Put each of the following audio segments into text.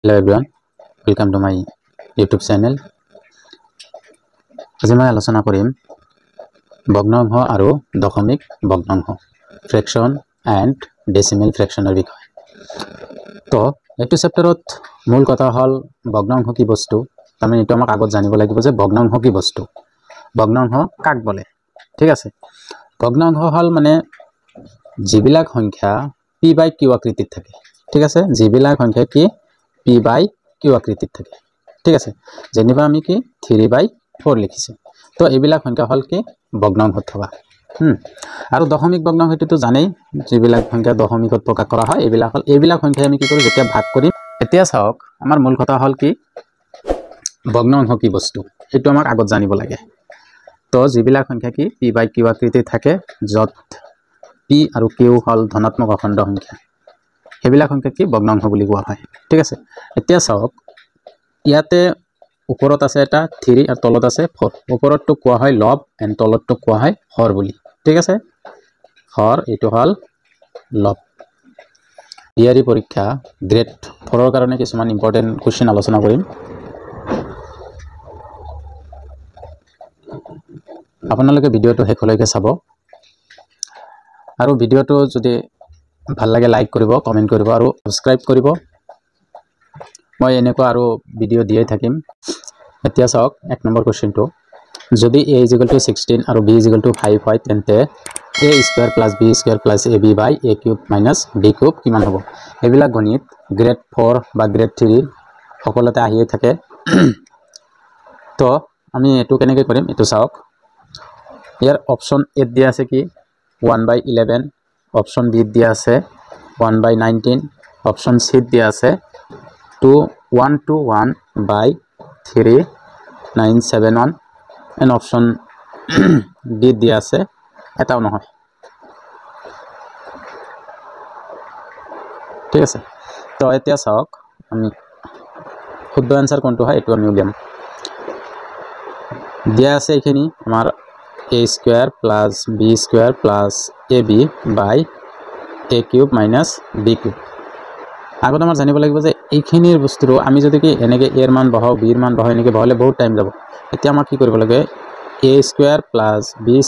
Hello everyone, welcome to my YouTube channel. আজি মই আলোচনা কৰিম ভগ্নাংশ আৰু দশমিক ভগ্নাংশ ফ্ৰেকশন এণ্ড ডেসিমেল ফ্ৰেকশনৰ বিষয়ে। তো এইটো চেপ্টাৰত মূল কথা হ'ল ভগ্নাংশ কি বস্তু। তাৰমানে এইটো আমাক আগত জানিব লাগিব যে ভগ্নাংশ কি বস্তু, ভগ্নাংশ কাক বলে। ঠিক আছে, ভগ্নাংশ হ'ল মানে যিবিলাক সংখ্যা p বাই q আকৃতিত থাকে। ঠিক আছে, যিবিলাক সংখ্যা কি p বাই q আকৃতিত থাকে। ঠিক আছে, যেনিবা আমি কি 3/4 লিখিছো, তো এইবিলাক সংখ্যা হল কি ভগ্নাংশত থকা। আৰু দশমিক ভগ্নাংশটো জানেই, যিবিলাক সংখ্যা দশমিকত প্ৰকাশ কৰা হয় এইবিলাক সংখ্যা আমি কি কৰো যেতিয়া ভাগ কৰিম। এতিয়া চাওক, আমাৰ মূল কথা হল কি ভগ্নাংশ কি বস্তু, সেইটো আমাক আগত জানিব লাগে। তো যিবিলাক সংখ্যা কি p বাই q আকৃতিত থাকে, যত p আৰু q হল ধনাত্মক অখণ্ড সংখ্যা, সেইবিলাক সংখ্যা কি ভগ্নাংশ বুলি কোৱা হয়। ঠিক আছে, এতিয়া চাওক, ইয়াতে ওপৰত আছে এটা 3 আৰু তলত আছে 4। ওপৰতটো কোৱা হয় লব এণ্ড তলতটো কোৱা হয় হৰ বুলি। ঠিক আছে, হৰ এইটো হল লব। ইয়াৰি পৰীক্ষা গ্ৰেড 4ৰ কাৰণে কিছুমান ইম্পৰ্টেণ্ট কুৱেশ্যন আলোচনা কৰিম। আপোনালোকে ভিডিঅ'টো শেষলৈকে চাব, আৰু ভিডিঅ'টো যদি ভাল লাগে লাইক কৰিব, কমেণ্ট কৰিব আৰু সাবস্ক্ৰাইব কৰিব। মই এনেকুৱা আৰু ভিডিঅ' দিয়ে থাকিম। এতিয়া চাওক, 1 নম্বৰ কুৱেশ্যনটো, যদি a = 16 আৰু b = 5 হয়, তেন্তে a² + b² + ab / a³ - b³ কিমান হ'ব। এইবিলাক গণিত গ্ৰেড 4 বা গ্ৰেড 3 সকলোতে আহিয়ে থাকে। তো আমি এইটো কেনেকৈ কৰিম এইটো চাওক। ইয়াৰ অপশ্যন এ দিয়া আছে কি 1/11, অপশ্যন বি দিয়া আছে 1/19, অপশ্যন চি দিয়া আছে 1/3971 এণ্ড অপশ্যন ডি দিয়া আছে এটাও নহয়। ঠিক আছে, তো এতিয়া চাওক, আমি শুদ্ধ এনসাৰ কোনটো হয় এইটো আমি উলিয়াম। দিয়া আছে এইখিনি আমাৰ a² + b² + ab / a³ - b³। আগত আমাৰ জানিব লাগিব যে এইখিনিৰ বস্তুটো আমি যদি কি এনেকৈ a ৰ মান বহাও, b ৰ মান বহাও, এনেকৈ বহালে বহুত টাইম যাব। এতিয়া আমাক কি কৰিব লাগে, a² + b² +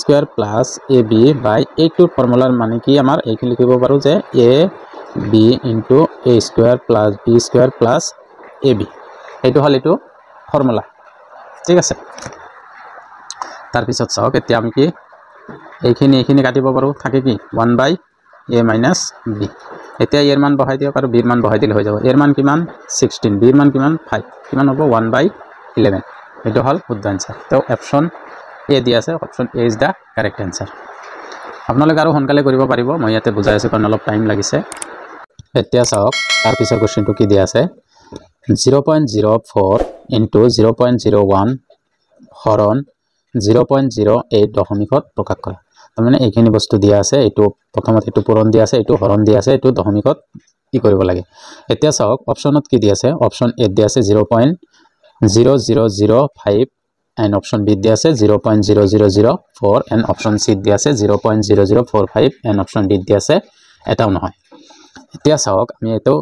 ab / a² ফৰ্মুলাৰ মানে কি আমাৰ এইখিনি লিখিব পাৰোঁ যে ab * a² + b² + ab। এইটো হ'ল এইটো ফৰ্মুলা। ঠিক আছে, তাৰপিছত চাওক, এতিয়া আমি কি এইখিনি কাটিব পাৰোঁ, থাকে কি 1/a - b। এতিয়া এৰ মান বহাই দিয়ক আৰু বিৰ মান বহাই দিলে হৈ যাব। এৰ মান কিমান 16, বিৰ মান কিমান 5, কিমান হ'ব 1/11। এইটো হ'ল শুদ্ধ এনসাৰ। তো অপশ্যন এ দিয়া আছে, option A is the correct answer. আপোনালোকে আৰু সোনকালে কৰিব পাৰিব, মই ইয়াতে বুজাই আছোঁ কাৰণ অলপ টাইম লাগিছে। এতিয়া চাওক, তাৰপিছৰ কুৱেশ্যনটো কি দিয়া আছে, 0.04 × 0.01 হৰণ 0.08 দশমিকত প্ৰকাশ কৰা। তাৰমানে এইখিনি বস্তু দিয়া আছে, এইটো প্ৰথমত এইটো পূৰণ দিয়া আছে, এইটো হৰণ দিয়া আছে, এইটো দশমিকত কি কৰিব লাগে। এতিয়া চাওক, অপশ্যনত কি দিয়া আছে, অপশ্যন এ দিয়া আছে 0.0005 এণ্ড অপশ্যন বি দিয়া আছে 0.0004 এণ্ড অপশ্যন চি দিয়া আছে 0.0045 এণ্ড অপশ্যন ডি দিয়া আছে এটাও নহয়। এতিয়া চাওক, আমি এইটো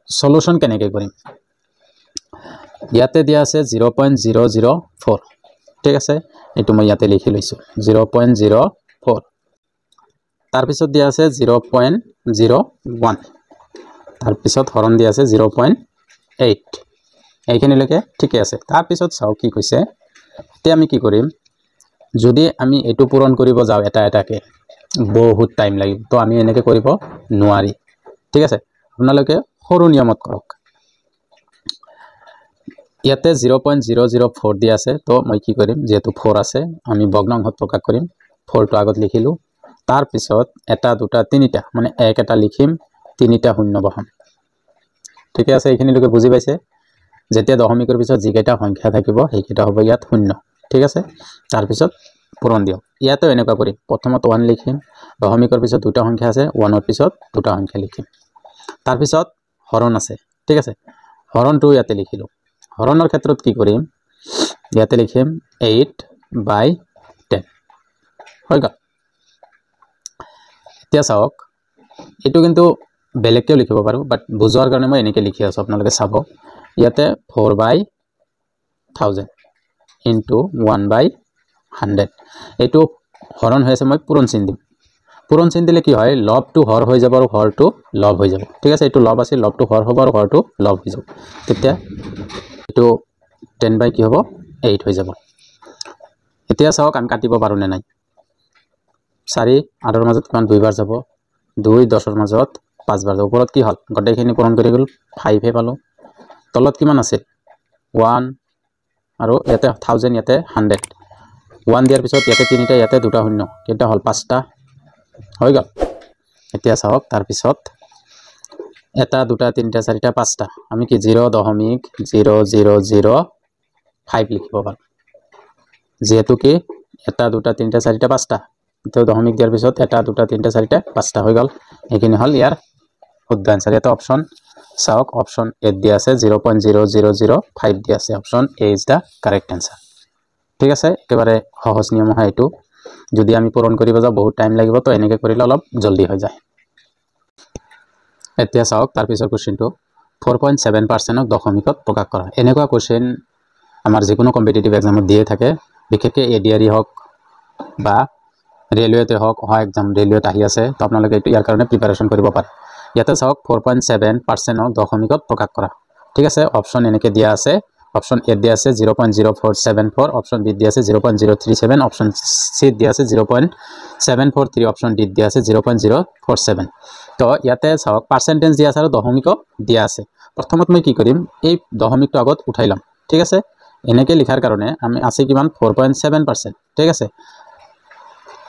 সলিউশন কেনেকৈ কৰিম। ইয়াতে দিয়া আছে 0.004। ঠিক আছে, এইটো মই ইয়াতে লিখি লৈছোঁ 0.04। তাৰপিছত দিয়া আছে 0.01, তাৰপিছত হৰণ দিয়া আছে 0.8। এইখিনিলৈকে ঠিকে আছে। তাৰপিছত চাওক কি কৈছে, এতিয়া আমি কি কৰিম, যদি আমি এইটো পূৰণ কৰিব যাওঁ এটা এটাকে বহুত টাইম লাগিব, তো আমি এনেকৈ কৰিব নোৱাৰি। ঠিক আছে, আপোনালোকে সৰু নিয়মত কৰক। ইয়াতে 0.004 দিয়া আছে, তো মই কি কৰিম, যেহেতু 4 আছে আমি ভগ্নাংশত প্ৰকাশ কৰিম। 4টো আগত লিখিলোঁ, তাৰপিছত এটা দুটা তিনিটা মানে এক এটা লিখিম, তিনিটা শূন্য বহাম। ঠিকে আছে, এইখিনিলৈকে বুজি পাইছে। যেতিয়া দশমিকৰ পিছত যিকেইটা সংখ্যা থাকিব সেইকেইটা হ'ব ইয়াত শূন্য। ঠিক আছে, তাৰপিছত পূৰণ দিয়ক। ইয়াতো এনেকুৱা কৰিম, প্ৰথমত 1 লিখিম, দশমিকৰ পিছত দুটা সংখ্যা আছে, 1ৰ পিছত দুটা সংখ্যা লিখিম। তাৰপিছত হৰণ আছে। ঠিক আছে, হৰণটো ইয়াতে লিখিলোঁ। হৰণৰ ক্ষেত্ৰত কি কৰিম, ইয়াতে লিখিম 8/10 হৈ গ'ল। এতিয়া চাওক, এইটো কিন্তু বেলেগকেও লিখিব পাৰোঁ, বাট বুজোৱাৰ কাৰণে মই এনেকৈ লিখি আছোঁ, আপোনালোকে চাব। ইয়াতে 4/1000 ইনটু 1/100 এইটো হৰণ হৈ আছে, মই পূৰণ চিন দিম। পূৰণ চিন দিলে কি হয়, লবটো হৰ হৈ যাব আৰু হৰটো লব হৈ যাব। ঠিক আছে, এইটো লব আছিল, লবটো হৰ হ'ব আৰু হৰটো লব হৈ যাব। তেতিয়া এইটো 10 কি হ'ব 8 হৈ যাব। এতিয়া চাওক আমি কাটিব পাৰোঁ নে নাই। 4 8ৰ মাজত কিমান 2 বাৰ যাব, 2 10ৰ মাজত 5 বাৰ যাব। ওপৰত কি হ'ল, গোটেইখিনি পূৰণ কৰি গ'ল, 5হে পালোঁ। তলত কিমান আছিল 1 আৰু ইয়াতে 1000, ইয়াতে 100। 1 দিয়াৰ পিছত ইয়াতে 3টা, ইয়াতে 2টা শূন্য, কেইটা হ'ল 5টা হৈ গ'ল। এতিয়া চাওক তাৰপিছত 1 2 3 4 5টা আমি কি 0.0005 লিখিব পাৰোঁ। যেহেতু কি 1 2 3 4 5টা, এতিয়া দশমিক দিয়াৰ পিছত 1 2 3 4 5টা হৈ গ'ল। এইখিনি হ'ল ইয়াৰ শুদ্ধ এনসাৰ। ইয়াতে অপশ্যন চাওক, অপশ্যন এ দিয়া আছে 0.0005 দিয়া আছে। Option A is the correct answer. ঠিক আছে, একেবাৰে সহজ নিয়ম হয় এইটো। যদি আমি পূৰণ কৰিব যাওঁ বহুত টাইম লাগিব, তো এনেকৈ কৰিলে অলপ জলদি হৈ যায়। এতিয়া চাওক তাৰপিছৰ কুৱেশ্যনটো 4.7%ক দশমিকত প্ৰকাশ কৰা। এনেকুৱা কুৱেশ্যন আমাৰ যিকোনো কম্পিটিটিভ এক্সামত দিয়ে থাকে, বিশেষকৈ এডিআৰই হওক বা ৰেলৱেতে হওক, অহা এক্সাম ৰেলৱেত আহি আছে, তো আপোনালোকে এইটো ইয়াৰ কাৰণে প্ৰিপাৰেশ্যন কৰিব পাৰে। ইয়াতে চাওক 4.7%ক দশমিকত প্ৰকাশ কৰা। ঠিক আছে, অপশ্যন এনেকৈ দিয়া আছে। অপশ্যন এ দিয়া আছে 0.0474, অপশ্যন বি দিয়া আছে 0.037, অপশ্যন চি দিয়া আছে 0.743, অপশ্যন ডি দিয়া আছে 0.047। তো ইয়াতে চাওক পাৰ্চেণ্টেজ দিয়া আছে আৰু দশমিকো দিয়া আছে। প্ৰথমত মই কি কৰিম, এই দশমিকটো আগত উঠাই ল'ম। ঠিক আছে, এনেকৈ লিখাৰ কাৰণে আমি আছে কিমান 4.7%। ঠিক আছে,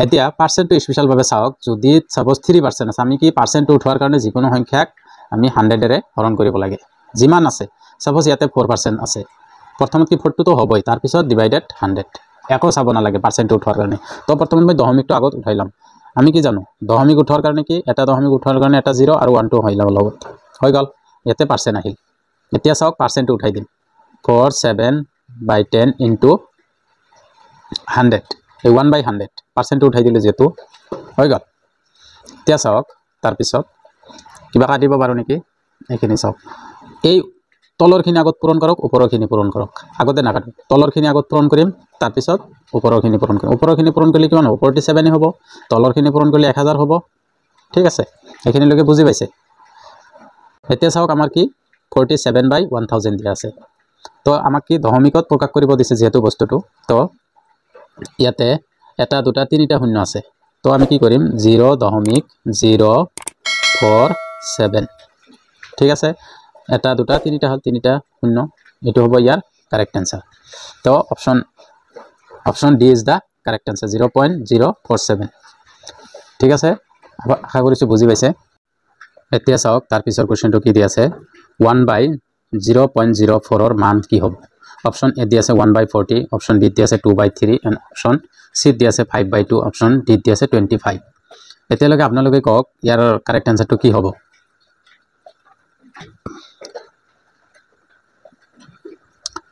এতিয়া পাৰ্চেণ্টটো স্পেচিয়েলভাৱে চাওক। যদি সাপোজ 3% আছে, আমি কি পাৰ্চেণ্টটো উঠোৱাৰ কাৰণে যিকোনো সংখ্যাক আমি 100ৰে হৰণ কৰিব লাগে। যিমান আছে, সাপোজ ইয়াতে 4% আছে, প্ৰথমত কি 4টো হ'বই, তাৰপিছত ডিভাইডেড 100, একো চাব নালাগে পাৰ্চেণ্টটো উঠোৱাৰ কাৰণে। তো প্ৰথমত মই দশমিকটো আগত উঠাই ল'ম। আমি কি জানো দশমিক উঠোৱাৰ কাৰণে কি, এটা দশমিক উঠোৱাৰ কাৰণে এটা 0 আৰু 1টো হৈ ল'ব লগত, হৈ গ'ল। ইয়াতে পাৰ্চেণ্ট আহিল। এতিয়া চাওক পাৰ্চেণ্টটো উঠাই দিম। 4/7 ইনটু 100, এই 1/100 পাৰ্চেণ্টটো উঠাই দিলোঁ যিহেতু, হৈ গ'ল। এতিয়া চাওক তাৰপিছত কিবা কাটিব পাৰোঁ নেকি, এইখিনি চাওক। এই তলৰখিনি আগত পূৰণ কৰক, ওপৰৰখিনি পূৰণ কৰক। আগতে নাকাটো, তলৰখিনি আগত পূৰণ কৰিম, তাৰপিছত ওপৰৰখিনি পূৰণ কৰিম। ওপৰৰখিনি পূৰণ কৰিলে কিমান হ'ব 47 হ'ব, তলৰখিনি পূৰণ কৰিলে 1000 হ'ব। ঠিক আছে, এইখিনিলৈকে বুজি পাইছে। এতিয়া চাওক আমাৰ কি 47/1000 দিয়া আছে। তো আমাক কি দশমিকত প্ৰকাশ কৰিব দিছে যিহেতু বস্তুটো, তো ইয়াতে 1 2 3টা শূন্য আছে। তো আমি কি কৰিম 0.047। ঠিক আছে, 1 2 3টা হ'ল, 3টা শূন্য, এইটো হ'ব ইয়াৰ কাৰেক্ট এনসাৰ। তো option D is the correct answer 0.047। ঠিক আছে, আশা কৰিছোঁ বুজি পাইছে। এতিয়া চাওক তাৰপিছৰ কুৱেশ্যনটো কি দি আছে, 1/0.04ৰ মান কি হ'ব। অপশ্যন এ দি আছে 1/40, অপশ্যন বি দি আছে 2/3, এণ্ড অপশ্যন চি দি আছে 5/2, অপশ্যন ডি দি আছে 25। এতিয়ালৈকে আপোনালোকে কওক ইয়াৰ কাৰেক্ট এনসাৰটো কি হ'ব।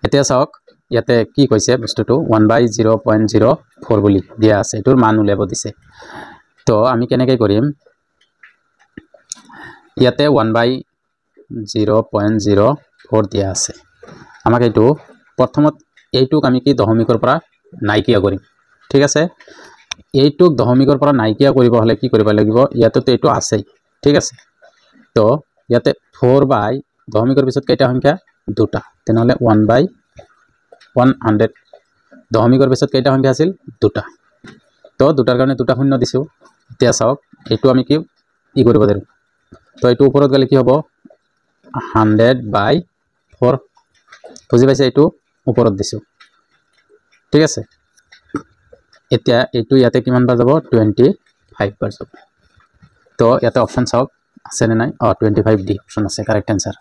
এতিয়া চাওক ইয়াতে কি কৈছে বস্তুটো 1/0.04 বুলি দিয়া আছে, এইটোৰ মান উলিয়াব দিছে। তো আমি কেনেকৈ কৰিম, ইয়াতে 1/0.04 দিয়া আছে। আমাক এইটো প্ৰথমত এইটোক আমি কি দশমিকৰ পৰা নাইকিয়া কৰিম। ঠিক আছে, এইটোক দশমিকৰ পৰা নাইকিয়া কৰিব হ'লে কি কৰিব লাগিব, ইয়াতেতো এইটো আছেই। ঠিক আছে, তো ইয়াতে 4 দশমিকৰ পিছত কেইটা সংখ্যা 2টা, তেনেহ'লে 1/100 দশমিকৰ পিছত কেইটা সংখ্যা আছিল 2টা। তো 2টাৰ কাৰণে 2টা শূন্য দিছোঁ। এতিয়া চাওক এইটো আমি কি কৰিব লাগিব, তো এইটো ওপৰত গ'লে কি হ'ব 100/4। বুজি পাইছে, এইটো ওপৰত দিছোঁ। ঠিক আছে, এতিয়া এইটো ইয়াতে কিমান বাৰ যাব 25 বাৰ যাব। তো ইয়াতে অপশ্যন চাওক আছেনে নাই, 25 ডি অপশ্যন আছে, কাৰেক্ট এনসাৰ।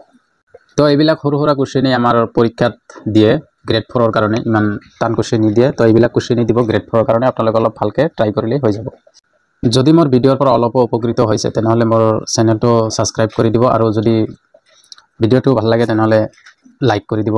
তো এইবিলাক সৰু সুৰা কুৱেশ্যনেই আমাৰ পৰীক্ষাত দিয়ে, গ্ৰেড 4ৰ কাৰণে ইমান টান কুৱেশ্যন নিদিয়ে। তো এইবিলাক কুৱেশ্যনেই দিব গ্ৰেড 4ৰ কাৰণে, আপোনালোকে অলপ ভালকৈ ট্ৰাই কৰিলেই হৈ যাব। যদি মোৰ ভিডিঅ'ৰ পৰা অলপো উপকৃত হৈছে তেনেহ'লে মোৰ চেনেলটো ছাবস্ক্ৰাইব কৰি দিব, আৰু যদি ভিডিঅ'টো ভাল লাগে তেনেহ'লে লাইক কৰি দিব।